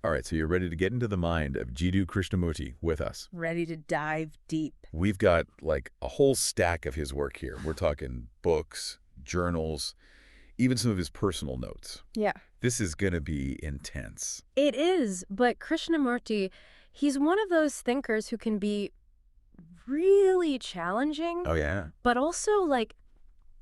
All right, so you're ready to get into the mind of Jiddu Krishnamurti with us. Ready to dive deep. We've got like a whole stack of his work here. We're talking books, journals, even some of his personal notes. Yeah. This is going to be intense. It is, but Krishnamurti, he's one of those thinkers who can be really challenging. Oh, yeah? But also, like,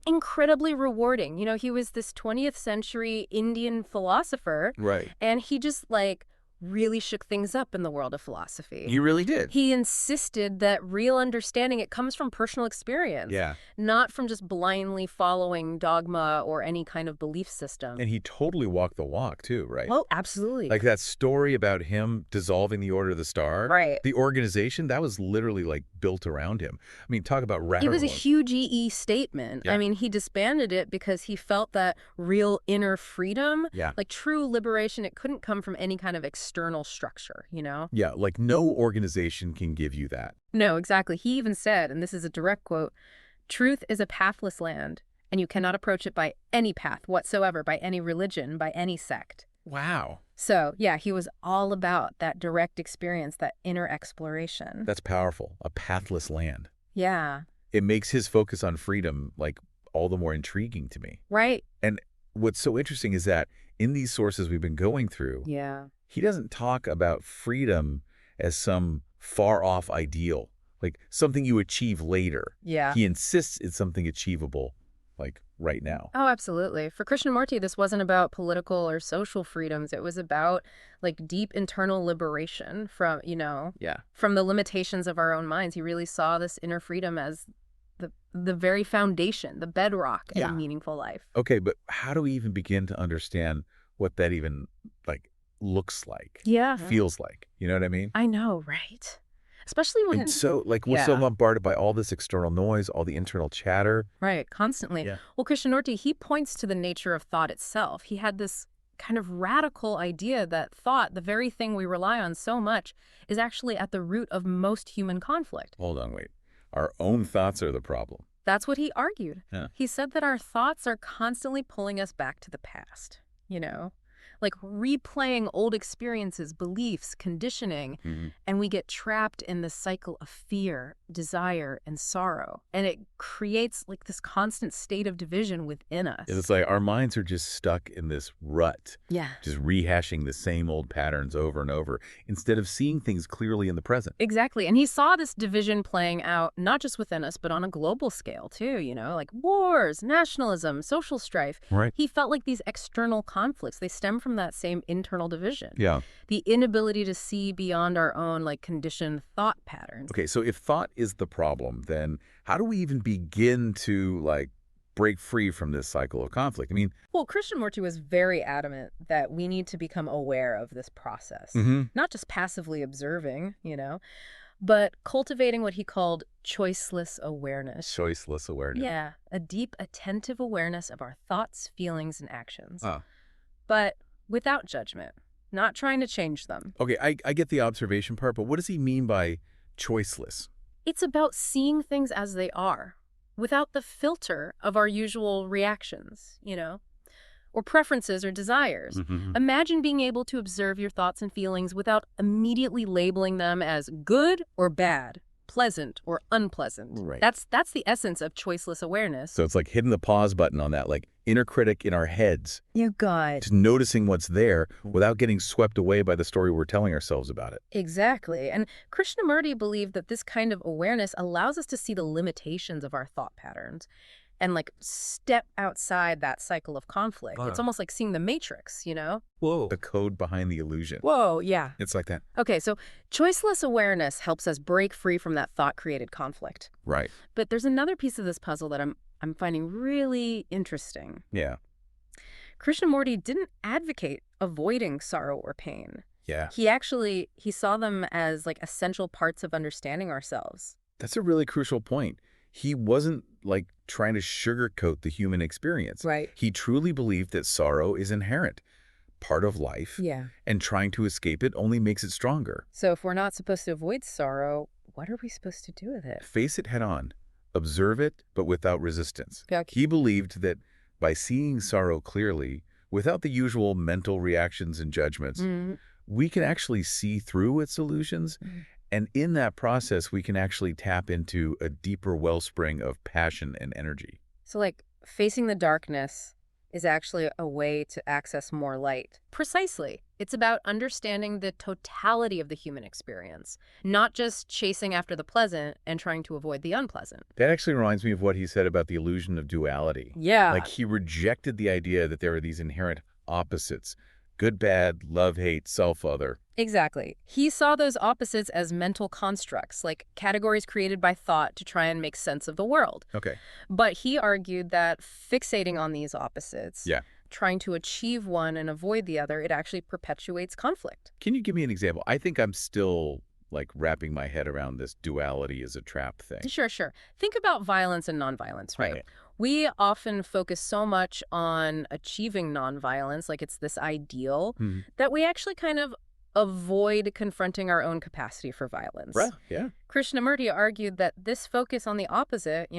incredibly rewarding. You know, he was this 20th century Indian philosopher. Right. And he just, like, really shook things up in the world of philosophy. He really did. He insisted that real understanding, it comes from personal experience. Yeah. Not from just blindly following dogma or any kind of belief system. And he totally walked the walk, too, right? Oh, absolutely. Like that story about him dissolving the Order of the Star. Right. The organization, that was literally like built around him. I mean, talk about radical. It was a huge EE statement. Yeah. I mean, he disbanded it because he felt that real inner freedom, like true liberation, it couldn't come from any kind of external structure, you know? Yeah, like no organization can give you that. No, exactly. He even said, and this is a direct quote, "Truth is a pathless land, and you cannot approach it by any path whatsoever, by any religion, by any sect." Wow. So, yeah, he was all about that direct experience, that inner exploration. That's powerful. A pathless land. Yeah. It makes his focus on freedom, like, all the more intriguing to me. Right. And what's so interesting is that in these sources we've been going through, he doesn't talk about freedom as some far-off ideal, like something you achieve later. Yeah. He insists it's something achievable, like, right now. Oh, absolutely. For Krishnamurti, this wasn't about political or social freedoms. It was about, like, deep internal liberation from, you know, from the limitations of our own minds. He really saw this inner freedom as the very foundation, the bedrock of a meaningful life. Okay, but how do we even begin to understand what that even, like, looks like? Feels like. You know what I mean? I know, right? Especially when... And so, like, we're so bombarded by all this external noise, all the internal chatter. Right, constantly. Well, Krishnamurti, he points to the nature of thought itself. He had this kind of radical idea that thought, the very thing we rely on so much, is actually at the root of most human conflict. Hold on, wait. Our own thoughts are the problem. That's what he argued. Yeah. He said that our thoughts are constantly pulling us back to the past, you know? Like replaying old experiences, beliefs, conditioning, and we get trapped in the cycle of fear, desire, and sorrow. And it creates like this constant state of division within us. It's like our minds are just stuck in this rut, Yeah. just rehashing the same old patterns over and over, instead of seeing things clearly in the present. Exactly. And he saw this division playing out not just within us, but on a global scale too, you know, like wars, nationalism, social strife. Right. He felt like these external conflicts, they stem from that same internal division. Yeah. The inability to see beyond our own, like, conditioned thought patterns. Okay, so if thought is the problem, then how do we even begin to, like, break free from this cycle of conflict? I mean... Well, Krishnamurti was very adamant that we need to become aware of this process. Not just passively observing, you know, but cultivating what he called choiceless awareness. Choiceless awareness. Yeah, a deep, attentive awareness of our thoughts, feelings, and actions. Oh. But without judgment, not trying to change them. Okay, I get the observation part, but what does he mean by choiceless? It's about seeing things as they are, without the filter of our usual reactions, you know, or preferences or desires. Imagine being able to observe your thoughts and feelings without immediately labeling them as good or bad, pleasant or unpleasant. Right. That's the essence of choiceless awareness. So it's like hitting the pause button on that, like inner critic in our heads. You got it. Just noticing what's there without getting swept away by the story we're telling ourselves about it. Exactly. And Krishnamurti believed that this kind of awareness allows us to see the limitations of our thought patterns and, like, step outside that cycle of conflict. It's almost like seeing the Matrix, you know? Whoa. The code behind the illusion. Whoa, yeah. It's like that. Okay, so choiceless awareness helps us break free from that thought-created conflict. Right. But there's another piece of this puzzle that I'm finding really interesting. Yeah. Krishnamurti didn't advocate avoiding sorrow or pain. Yeah. He saw them as, like, essential parts of understanding ourselves. That's a really crucial point. He wasn't, like, trying to sugarcoat the human experience. Right. He truly believed that sorrow is inherent, part of life. Yeah. And trying to escape it only makes it stronger. So if we're not supposed to avoid sorrow, what are we supposed to do with it? Face it head on. Observe it, but without resistance. Okay. He believed that by seeing sorrow clearly, without the usual mental reactions and judgments, we can actually see through its illusions. And in that process, we can actually tap into a deeper wellspring of passion and energy. So, like, facing the darkness is actually a way to access more light. Precisely. It's about understanding the totality of the human experience, not just chasing after the pleasant and trying to avoid the unpleasant. That actually reminds me of what he said about the illusion of duality. Yeah. Like, he rejected the idea that there are these inherent opposites: good, bad, love, hate, self, other. Exactly. He saw those opposites as mental constructs, like categories created by thought to try and make sense of the world. Okay. But he argued that fixating on these opposites, Yeah. trying to achieve one and avoid the other, it actually perpetuates conflict. Can you give me an example? I think I'm still, like, wrapping my head around this duality as a trap thing. Sure. Think about violence and nonviolence, right? We often focus so much on achieving nonviolence, like it's this ideal, that we actually kind of avoid confronting our own capacity for violence. Right, yeah. Krishnamurti argued that this focus on the opposite,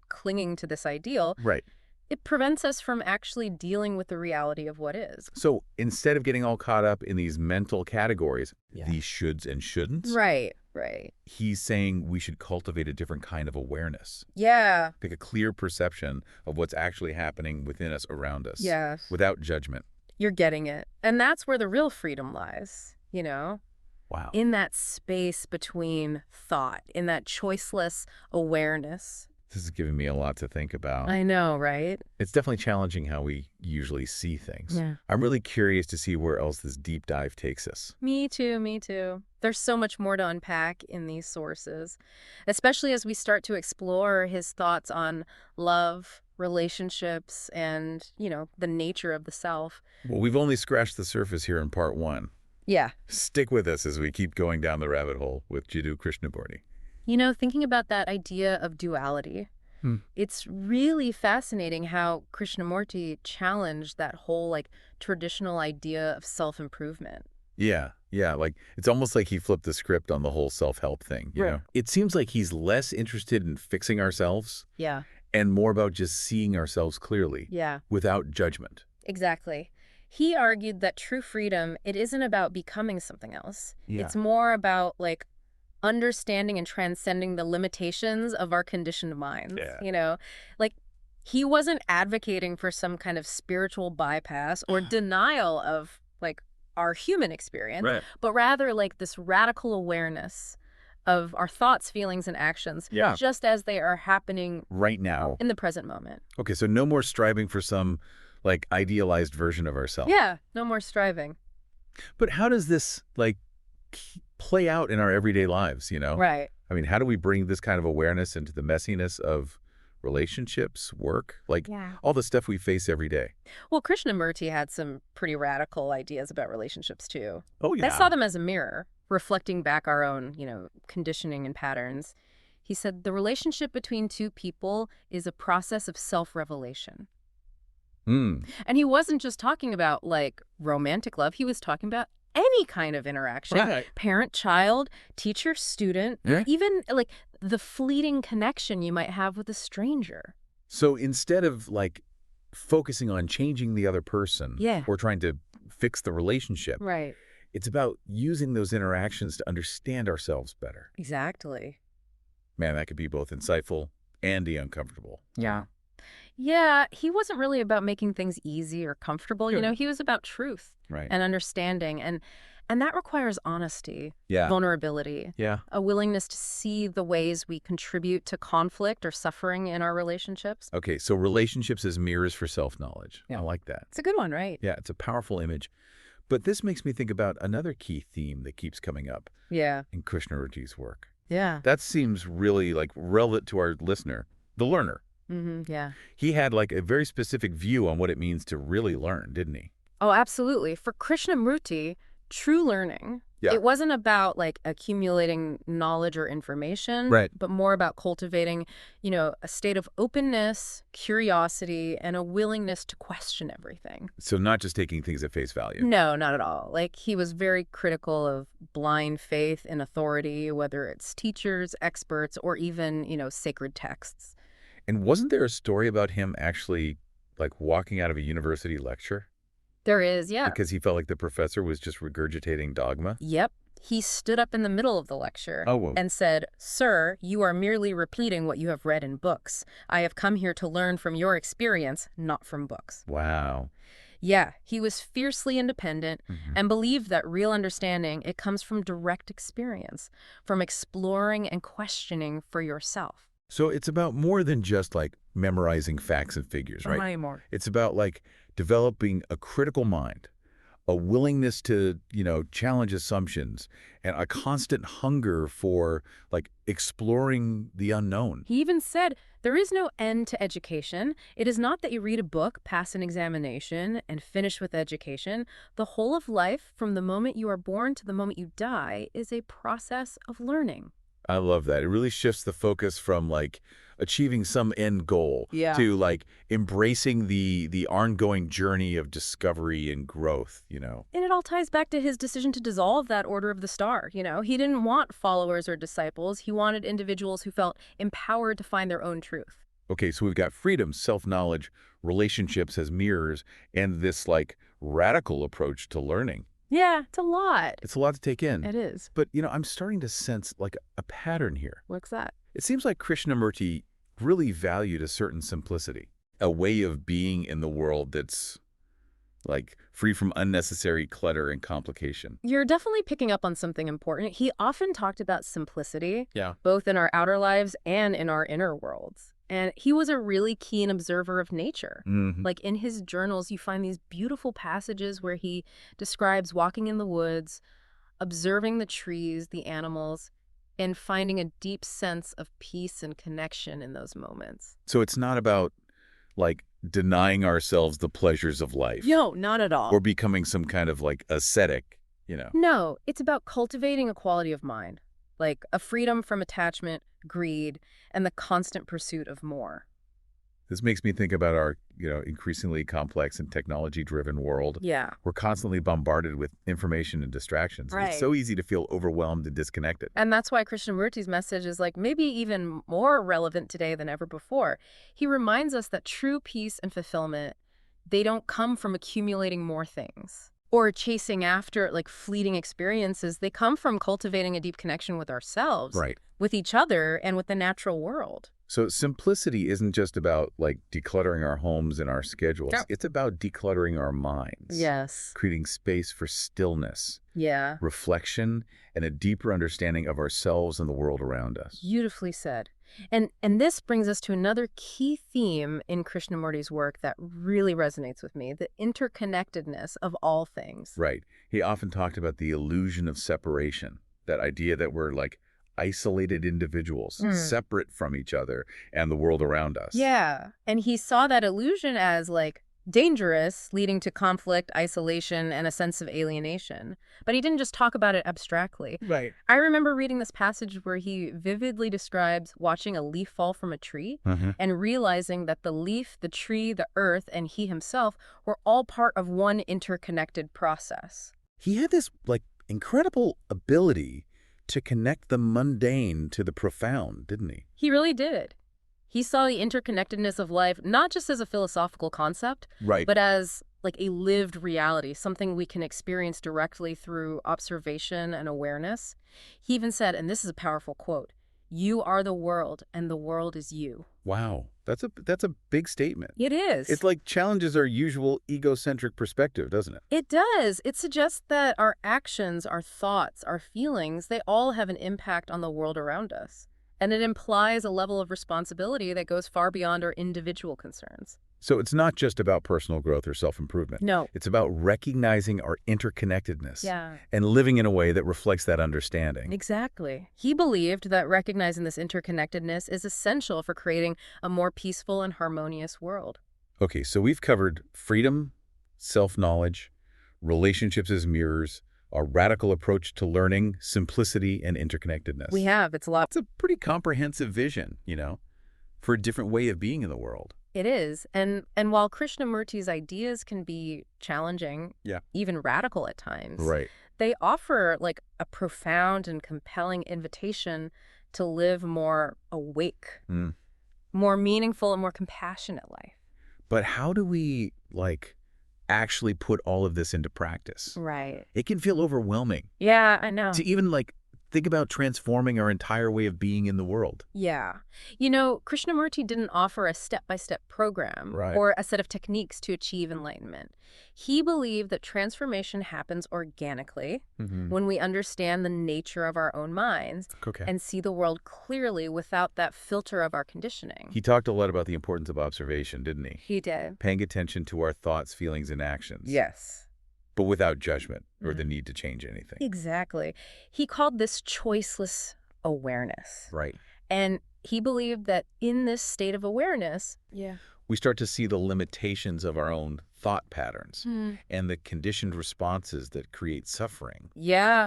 clinging to this ideal, Right. it prevents us from actually dealing with the reality of what is. So instead of getting all caught up in these mental categories, these shoulds and shouldn'ts, Right. he's saying we should cultivate a different kind of awareness. Yeah. Like a clear perception of what's actually happening within us, around us. Yes. Without judgment. You're getting it. And that's where the real freedom lies, Wow. in that space between thought, in that choiceless awareness. This is giving me a lot to think about. I know, right? It's definitely challenging how we usually see things. Yeah. I'm really curious to see where else this deep dive takes us. Me too. There's so much more to unpack in these sources, especially as we start to explore his thoughts on love, relationships, and, the nature of the self. Well, we've only scratched the surface here in part 1. Yeah. Stick with us as we keep going down the rabbit hole with Jiddu Krishnamurti. Thinking about that idea of duality, it's really fascinating how Krishnamurti challenged that whole, traditional idea of self-improvement. Yeah. Like, it's almost like he flipped the script on the whole self-help thing, you know? It seems like he's less interested in fixing ourselves. Yeah. And more about just seeing ourselves clearly. Yeah. Without judgment. Exactly. He argued that true freedom, it isn't about becoming something else. Yeah. It's more about, understanding and transcending the limitations of our conditioned minds. Yeah. He wasn't advocating for some kind of spiritual bypass or denial of, our human experience, but rather, this radical awareness of our thoughts, feelings, and actions, just as they are happening right now in the present moment. Okay, so no more striving for some, idealized version of ourselves. Yeah, no more striving. But how does this, play out in our everyday lives, Right. I mean, how do we bring this kind of awareness into the messiness of relationships, work, all the stuff we face every day? Well, Krishnamurti had some pretty radical ideas about relationships, too. Oh, yeah. I saw them as a mirror, reflecting back our own, conditioning and patterns. He said the relationship between two people is a process of self-revelation. And he wasn't just talking about, romantic love. He was talking about any kind of interaction. Right. Parent-child, teacher-student, even, the fleeting connection you might have with a stranger. So instead of, focusing on changing the other person or trying to fix the relationship, it's about using those interactions to understand ourselves better. Exactly. Man, that could be both insightful and uncomfortable. Yeah, he wasn't really about making things easy or comfortable. He was about truth and understanding. And that requires honesty, vulnerability, a willingness to see the ways we contribute to conflict or suffering in our relationships. Okay, so relationships as mirrors for self-knowledge. I like that. It's a good one, right? Yeah, it's a powerful image. But this makes me think about another key theme that keeps coming up in Krishnamurti's work. Yeah. That seems really, relevant to our listener, the learner. Yeah. He had, a very specific view on what it means to really learn, didn't he? Oh, absolutely. For Krishnamurti, true learning, it wasn't about, accumulating knowledge or information, but more about cultivating, a state of openness, curiosity, and a willingness to question everything. So not just taking things at face value. No, not at all. He was very critical of blind faith in authority, whether it's teachers, experts, or even, sacred texts. And wasn't there a story about him actually, walking out of a university lecture? There is, yeah. Because he felt like the professor was just regurgitating dogma? Yep. He stood up in the middle of the lecture Oh, whoa. and said, "Sir, you are merely repeating what you have read in books. I have come here to learn from your experience, not from books." Wow. Yeah, he was fiercely independent and believed that real understanding, it comes from direct experience, from exploring and questioning for yourself. So it's about more than just like memorizing facts and figures, right? Anymore. It's about like developing a critical mind, a willingness to, challenge assumptions, and a constant hunger for like exploring the unknown. He even said, there is no end to education. It is not that you read a book, pass an examination, and finish with education. The whole of life, from the moment you are born to the moment you die, is a process of learning. I love that. It really shifts the focus from like achieving some end goal to like embracing the ongoing journey of discovery and growth. And it all ties back to his decision to dissolve that Order of the Star. He didn't want followers or disciples. He wanted individuals who felt empowered to find their own truth. Okay, so we've got freedom, self-knowledge, relationships as mirrors, and this like radical approach to learning. Yeah, it's a lot. It's a lot to take in. It is. But, I'm starting to sense like a pattern here. What's that? It seems like Krishnamurti really valued a certain simplicity, a way of being in the world that's like free from unnecessary clutter and complication. You're definitely picking up on something important. He often talked about simplicity, Yeah. both in our outer lives and in our inner worlds. And he was a really keen observer of nature. Like in his journals, you find these beautiful passages where he describes walking in the woods, observing the trees, the animals, and finding a deep sense of peace and connection in those moments. So it's not about like denying ourselves the pleasures of life. No, not at all. Or becoming some kind of like ascetic, No, it's about cultivating a quality of mind, like a freedom from attachment, greed, and the constant pursuit of more. This makes me think about our, increasingly complex and technology-driven world. Yeah. We're constantly bombarded with information and distractions. Right. It's so easy to feel overwhelmed and disconnected. And that's why Krishnamurti's message is like maybe even more relevant today than ever before. He reminds us that true peace and fulfillment, they don't come from accumulating more things or chasing after like fleeting experiences. They come from cultivating a deep connection with ourselves, Right. with each other, and with the natural world. So simplicity isn't just about like decluttering our homes and our schedules. No. It's about decluttering our minds. Yes. Creating space for stillness, Yeah. reflection, and a deeper understanding of ourselves and the world around us. Beautifully said. And this brings us to another key theme in Krishnamurti's work that really resonates with me, the interconnectedness of all things. Right. He often talked about the illusion of separation, that idea that we're like isolated individuals, separate from each other and the world around us. Yeah. And he saw that illusion as like dangerous, leading to conflict, isolation, and a sense of alienation. But he didn't just talk about it abstractly. Right. I remember reading this passage where he vividly describes watching a leaf fall from a tree and realizing that the leaf, the tree, the earth, and he himself were all part of one interconnected process. He had this like incredible ability to connect the mundane to the profound, didn't he? He really did. He saw the interconnectedness of life not just as a philosophical concept, Right. but as like a lived reality, something we can experience directly through observation and awareness. He even said, and this is a powerful quote, "You are the world, and the world is you." Wow. That's a big statement. It is. It like challenges our usual egocentric perspective, doesn't it? It does. It suggests that our actions, our thoughts, our feelings, they all have an impact on the world around us. And it implies a level of responsibility that goes far beyond our individual concerns. So it's not just about personal growth or self-improvement. No. It's about recognizing our interconnectedness Yeah. and living in a way that reflects that understanding. Exactly. He believed that recognizing this interconnectedness is essential for creating a more peaceful and harmonious world. Okay, so we've covered freedom, self-knowledge, relationships as mirrors, a radical approach to learning, simplicity, and interconnectedness. We have. It's a lot. It's a pretty comprehensive vision, for a different way of being in the world. It is. And while Krishnamurti's ideas can be challenging, even radical at times, Right. they offer like a profound and compelling invitation to live more awake, more meaningful and more compassionate life. But how do we, actually put all of this into practice. Right. It can feel overwhelming. Yeah, I know. To even think about transforming our entire way of being in the world. Yeah. Krishnamurti didn't offer a step-by-step program or a set of techniques to achieve enlightenment. He believed that transformation happens organically when we understand the nature of our own minds and see the world clearly without that filter of our conditioning. He talked a lot about the importance of observation, didn't he? He did. Paying attention to our thoughts, feelings, and actions. Yes. But without judgment or the need to change anything. Exactly. He called this choiceless awareness. Right. And he believed that in this state of awareness, we start to see the limitations of our own thought patterns and the conditioned responses that create suffering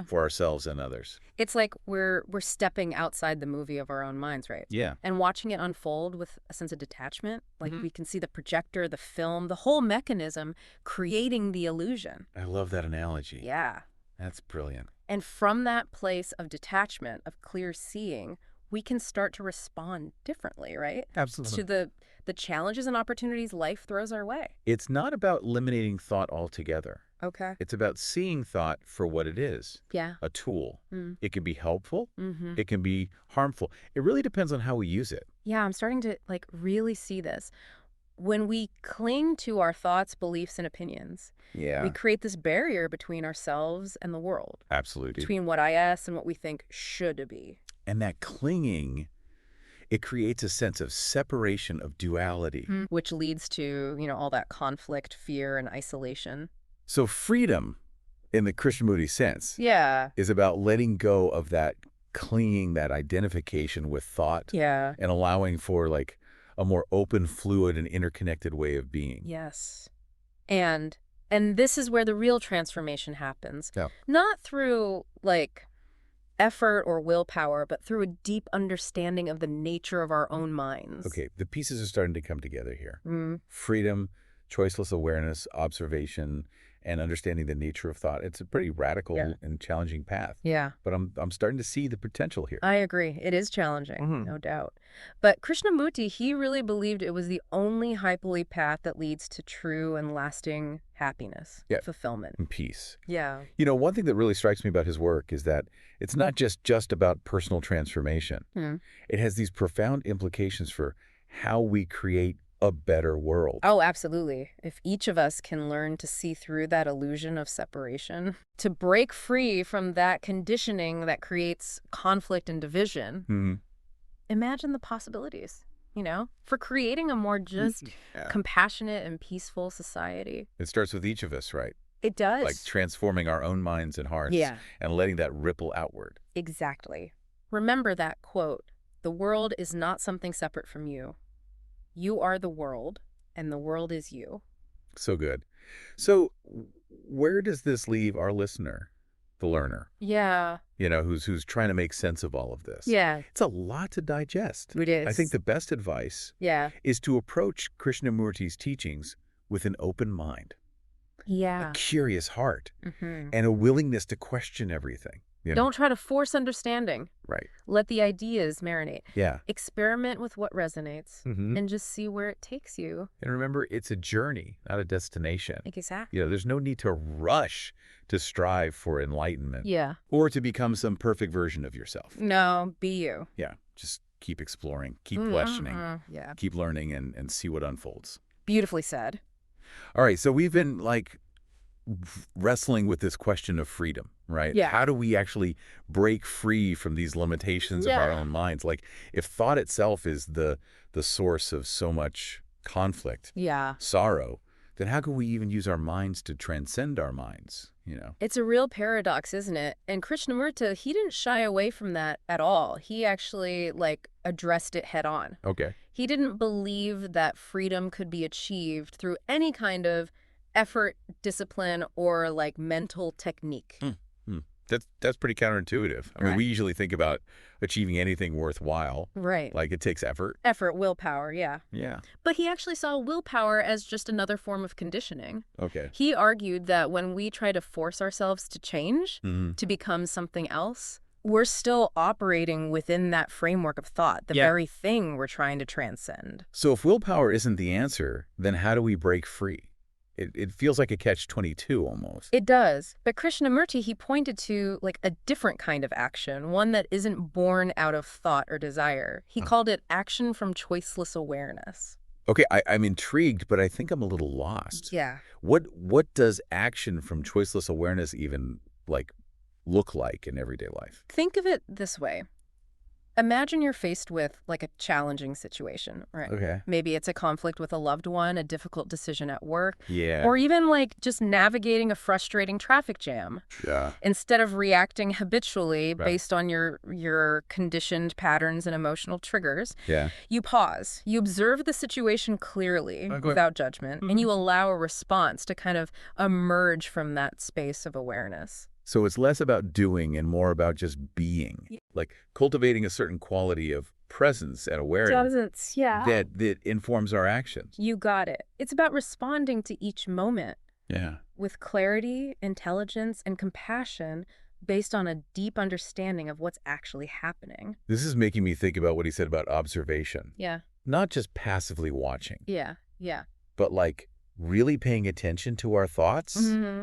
for ourselves and others. It's like we're stepping outside the movie of our own minds, right? Yeah. And watching it unfold with a sense of detachment. Like we can see the projector, the film, the whole mechanism creating the illusion. I love that analogy. Yeah. That's brilliant. And from that place of detachment, of clear seeing, we can start to respond differently, right? Absolutely. To the challenges and opportunities life throws our way. It's not about eliminating thought altogether. Okay. It's about seeing thought for what it is. Yeah. A tool. It can be helpful. It can be harmful. It really depends on how we use it. Yeah, I'm starting to really see this. When we cling to our thoughts, beliefs, and opinions, we create this barrier between ourselves and the world. Absolutely. Between what is and what we think should be. And that clinging, it creates a sense of separation, of duality. Which leads to, all that conflict, fear, and isolation. So freedom, in the Krishnamurti sense, is about letting go of that clinging, that identification with thought. And allowing for a more open, fluid, and interconnected way of being. Yes. And this is where the real transformation happens. Not through, effort or willpower, but through a deep understanding of the nature of our own minds. Okay, the pieces are starting to come together here. Freedom, choiceless awareness, observation, and understanding the nature of thought. It's a pretty radical and challenging path. But I'm starting to see the potential here. I agree. It is challenging, no doubt. But Krishnamurti, he really believed it was the only happily path that leads to true and lasting happiness, fulfillment. And peace. One thing that really strikes me about his work is that it's not just about personal transformation. It has these profound implications for how we create a better world. Oh, absolutely. If each of us can learn to see through that illusion of separation, to break free from that conditioning that creates conflict and division, imagine the possibilities, for creating a more just, compassionate and peaceful society. It starts with each of us, right? It does. Like transforming our own minds and hearts and letting that ripple outward. Exactly. Remember that quote, "The world is not something separate from you. You are the world, and the world is you." So good. So where does this leave our listener, the learner? Who's trying to make sense of all of this. It's a lot to digest. It is. I think the best advice is to approach Krishnamurti's teachings with an open mind. A curious heart and a willingness to question everything. Don't try to force understanding. Right. Let the ideas marinate. Yeah. Experiment with what resonates and just see where it takes you. And remember, it's a journey, not a destination. Exactly. There's no need to rush to strive for enlightenment. Or to become some perfect version of yourself. No, be you. Just keep exploring, keep questioning, keep learning, and see what unfolds. Beautifully said. All right, so we've been wrestling with this question of freedom, right? How do we actually break free from these limitations of our own minds? If thought itself is the source of so much conflict, sorrow, then how can we even use our minds to transcend our minds? It's a real paradox, isn't it? And Krishnamurti, he didn't shy away from that at all. He actually addressed it head on. Okay. He didn't believe that freedom could be achieved through any kind of effort, discipline, or mental technique. That's pretty counterintuitive. I mean, we usually think about achieving anything worthwhile. Right. It takes effort. Effort, willpower, Yeah. But he actually saw willpower as just another form of conditioning. Okay. He argued that when we try to force ourselves to change, to become something else, we're still operating within that framework of thought, the very thing we're trying to transcend. So if willpower isn't the answer, then how do we break free? It feels like a catch-22 almost. It does. But Krishnamurti, he pointed to like a different kind of action, one that isn't born out of thought or desire. He called it action from choiceless awareness. Okay, I'm intrigued, but I think I'm a little lost. Yeah. What does action from choiceless awareness even, like, look like in everyday life? Think of it this way. Imagine you're faced with, like, a challenging situation, right? Okay. Maybe it's a conflict with a loved one, a difficult decision at work, Yeah. or even, like, just navigating a frustrating traffic jam. Yeah. Instead of reacting habitually Right. based on your conditioned patterns and emotional triggers, Yeah. you pause. You observe the situation clearly without judgment, and you allow a response to kind of emerge from that space of awareness. So it's less about doing and more about just being, like cultivating a certain quality of presence and awareness that informs our actions. You got it. It's about responding to each moment Yeah. with clarity, intelligence, and compassion based on a deep understanding of what's actually happening. This is making me think about what he said about observation. Yeah. Not just passively watching, Yeah. Yeah. but like really paying attention to our thoughts,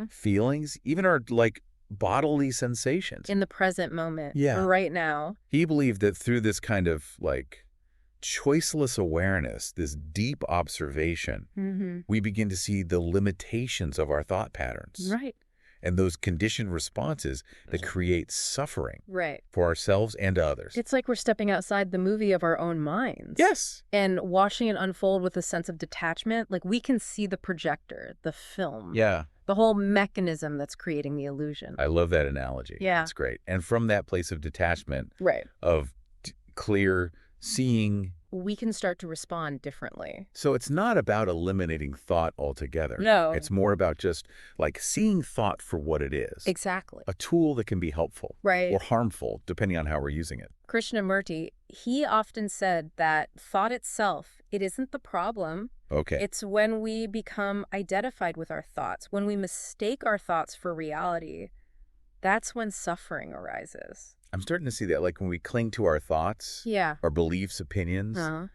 feelings, even our like bodily sensations. In the present moment. Yeah. Right now. He believed that through this kind of like choiceless awareness, this deep observation, we begin to see the limitations of our thought patterns. Right. And those conditioned responses that create suffering Right. for ourselves and others. It's like we're stepping outside the movie of our own minds. Yes. And watching it unfold with a sense of detachment. Like we can see the projector, the film. Yeah. The whole mechanism that's creating the illusion. I love that analogy. Yeah. It's great. And from that place of detachment, Right. of clear seeing, we can start to respond differently. so it's not about eliminating thought altogether. No. It's more about just like seeing thought for what it is. Exactly. A tool that can be helpful Right. or harmful, depending on how we're using it. Krishnamurti, he often said that thought itself, it isn't the problem. Okay. It's when we become identified with our thoughts, when we mistake our thoughts for reality, that's when suffering arises. I'm starting to see that, like when we cling to our thoughts, Yeah. our beliefs, opinions, Uh-huh.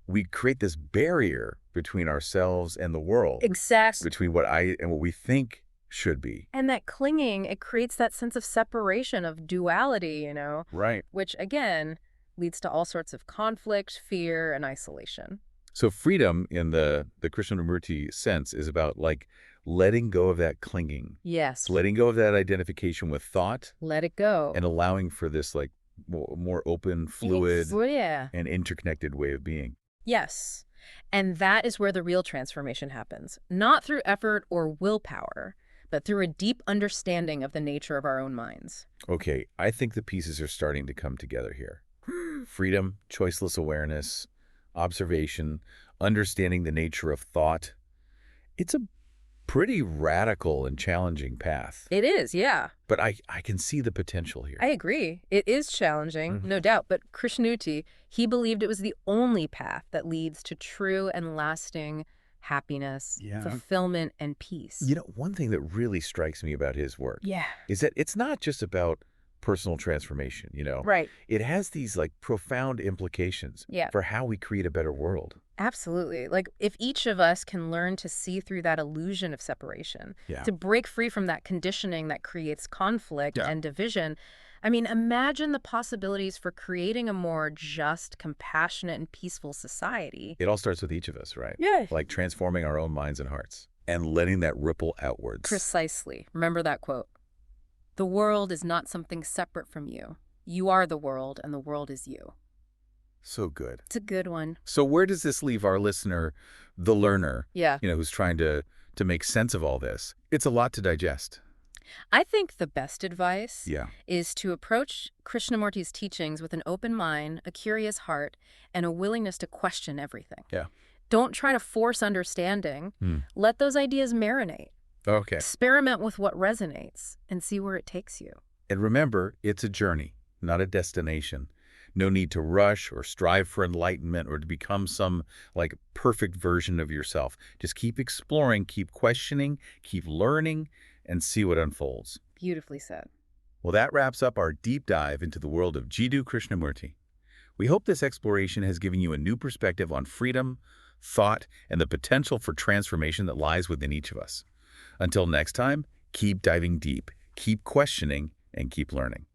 we create this barrier between ourselves and the world, Exactly. between what we think should be. And that clinging, it creates that sense of separation, of duality, you know, Right. which again leads to all sorts of conflict, fear, and isolation. So freedom in the Krishnamurti sense is about like letting go of that clinging, Yes. letting go of that identification with thought, Let it go. and allowing for this like more open, fluid, Yeah. and interconnected way of being. Yes. And that is where the real transformation happens. Not through effort or willpower, but through a deep understanding of the nature of our own minds. Okay, I think the pieces are starting to come together here. Freedom, choiceless awareness, observation, understanding the nature of thought. It's a pretty radical and challenging path. It is, yeah. But I can see the potential here. I agree. It is challenging, no doubt. But Krishnamurti, he believed it was the only path that leads to true and lasting happiness, fulfillment, and peace. You know, one thing that really strikes me about his work is that it's not just about personal transformation, you know? Right. It has these like profound implications for how we create a better world. Absolutely. Like if each of us can learn to see through that illusion of separation, to break free from that conditioning that creates conflict and division, I mean, imagine the possibilities for creating a more just, compassionate, and peaceful society. It all starts with each of us, right? Yeah. Like transforming our own minds and hearts and letting that ripple outwards. Precisely. Remember that quote. The world is not something separate from you. You are the world, and the world is you. So good. It's a good one. So where does this leave our listener, the learner, who's trying to make sense of all this? It's a lot to digest. I think the best advice is to approach Krishnamurti's teachings with an open mind, a curious heart, and a willingness to question everything. Yeah. Don't try to force understanding. Let those ideas marinate. Okay. Experiment with what resonates and see where it takes you. And remember, it's a journey, not a destination. No need to rush or strive for enlightenment or to become some like perfect version of yourself. Just keep exploring, keep questioning, keep learning, and see what unfolds. Beautifully said. Well, that wraps up our deep dive into the world of Jiddu Krishnamurti. We hope this exploration has given you a new perspective on freedom, thought, and the potential for transformation that lies within each of us. Until next time, keep diving deep, keep questioning, and keep learning.